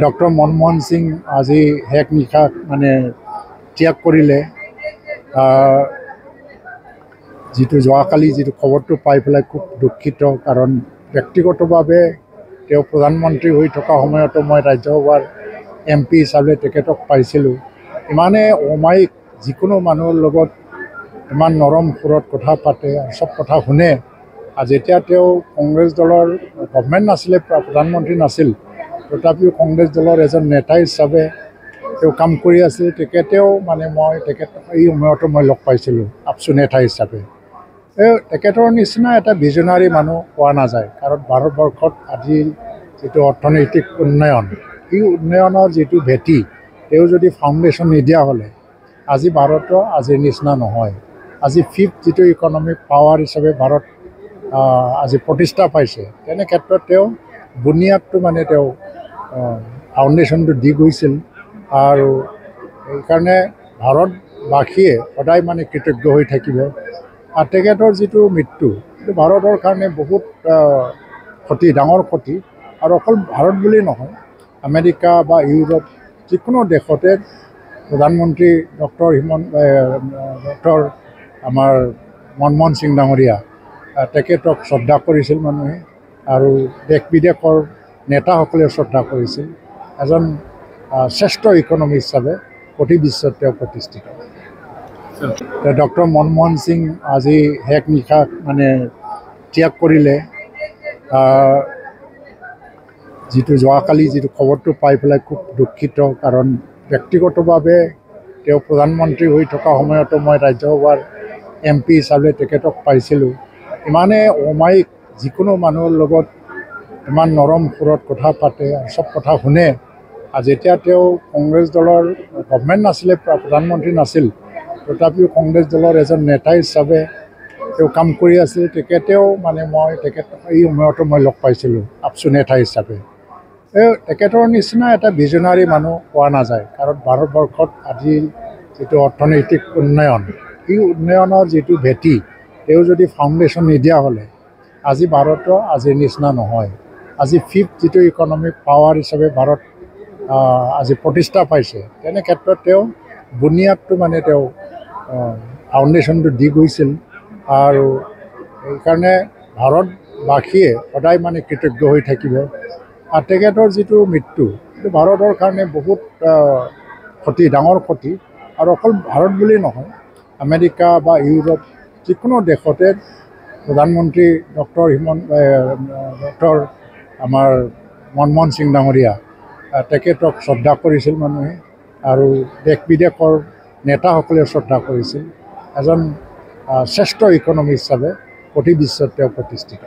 Doctor Manmohan Singh আজি শেষ নিশা মানে ত্যাগ কৰিলে। যিটো যোৱাকালি যিটো খবৰটো পাই পেলাই খুব দুখিত, কাৰণ ব্যক্তিগতভাৱে তেওঁ প্ৰধানমন্ত্ৰী হৈ থকা সময়তো মই ৰাজ্যসভাৰ MP হিচাপে তেখেতক পাইছিলোঁ। ইমানে অমায়িক, যিকোনো মানুহৰ লগত ইমান নৰম সুৰত কথা পাতে আৰু চব কথা শুনে। আৰু যেতিয়া তেওঁ কংগ্ৰেছ দলৰ গভৰ্ণমেণ্ট নাছিলে, প্ৰধানমন্ত্ৰী নাছিল, তথাপিও কংগ্ৰেছ দলৰ এজন নেতা হিচাপে তেওঁ কাম কৰি আছিল। তেখেতেও মানে মই এই সময়তো মই লগ পাইছিলোঁ আপচু নেতা হিচাপে। তেখেতৰ নিচিনা এটা ভিজনাৰী মানুহ পোৱা নাযায়, কাৰণ ভাৰতবৰ্ষত আজিৰ যিটো অৰ্থনৈতিক উন্নয়ন, এই উন্নয়নৰ যিটো ভেটি তেওঁ যদি ফাউণ্ডেশ্যন নিদিয়া হ'লে আজি ভাৰত আজিৰ নিচিনা নহয়। আজি 5th যিটো ইকনমিক পাৱাৰ হিচাপে ভাৰত আজি প্ৰতিষ্ঠা পাইছে, তেনে ক্ষেত্ৰত তেওঁ বুনিয়াদটো মানে তেওঁ ফাউণ্ডেশ্যনটো দি গৈছিল। আৰু সেইকাৰণে ভাৰতবাসীয়ে সদায় মানে কৃতজ্ঞ হৈ থাকিব। আৰু তেখেতৰ যিটো মৃত্যু, সেইটো ভাৰতৰ কাৰণে বহুত ক্ষতি, ডাঙৰ ক্ষতি। আৰু অকল ভাৰত বুলি নহয়, আমেৰিকা বা ইউৰোপ যিকোনো দেশতে প্ৰধানমন্ত্ৰী ডক্টৰ আমাৰ মনমোহন সিং ডাঙৰীয়া, তেখেতক শ্ৰদ্ধা কৰিছিল মানুহে, আৰু দেশ বিদেশৰ নেতাসকলে শ্ৰদ্ধা কৰিছিল। এজন শ্ৰেষ্ঠ ইকনমিষ্ট হিচাপে প্ৰতি বিশ্বত তেওঁ প্ৰতিষ্ঠিত। ডক্টৰ মনমোহন সিং আজি শেষ নিশা মানে ত্যাগ কৰিলে। যিটো যোৱাকালি যিটো খবৰটো পাই পেলাই খুব দুখিত, কাৰণ ব্যক্তিগতভাৱে তেওঁ প্ৰধানমন্ত্ৰী হৈ থকা সময়তো মই ৰাজ্যসভাৰ MP হিচাপে তেখেতক পাইছিলোঁ। ইমানে অমায়িক, যিকোনো মানুহৰ লগত ইমান নৰম সুৰত কথা পাতে আৰু চব কথা শুনে। আৰু যেতিয়া তেওঁ কংগ্ৰেছ দলৰ গভৰ্ণমেণ্ট নাছিলে, প্ৰধানমন্ত্ৰী নাছিল, তথাপিও কংগ্ৰেছ দলৰ এজন নেতা হিচাপে তেওঁ কাম কৰি আছিল। তেখেতেও মানে এই সময়তো মই লগ পাইছিলোঁ আপচু নেতা হিচাপে। তেখেতৰ নিচিনা এটা ভিজনাৰী মানুহ পোৱা নাযায়, কাৰণ ভাৰতবৰ্ষত আজিৰ যিটো অৰ্থনৈতিক উন্নয়ন, এই উন্নয়নৰ যিটো ভেটি তেওঁ যদি ফাউণ্ডেশ্যন নিদিয়া হ'লে আজি ভাৰত আজিৰ নিচিনা নহয়। আজি 5th যিটো ইকনমিক পাৱাৰ হিচাপে ভাৰত আজি প্ৰতিষ্ঠা পাইছে, তেনে ক্ষেত্ৰত তেওঁ বুনিয়াদটো মানে তেওঁ ফাউণ্ডেশ্যনটো দি গৈছিল। আৰু সেইকাৰণে ভাৰতবাসীয়ে সদায় মানে কৃতজ্ঞ হৈ থাকিব। আৰু তেখেতৰ যিটো মৃত্যু, সেইটো ভাৰতৰ কাৰণে বহুত ক্ষতি, ডাঙৰ ক্ষতি। আৰু অকল ভাৰত বুলি নহয়, আমেৰিকা বা ইউৰোপ যিকোনো দেশতে প্ৰধানমন্ত্ৰী ডক্টৰ আমাৰ মনমোহন সিং ডাঙৰীয়া, তেখেতক শ্ৰদ্ধা কৰিছিল মানুহে, আৰু দেশ বিদেশৰ নেতাসকলে শ্ৰদ্ধা কৰিছিল। এজন শ্ৰেষ্ঠ ইকনমিষ্ট হিচাপে প্ৰতি বিশ্বত তেওঁ প্ৰতিষ্ঠিত।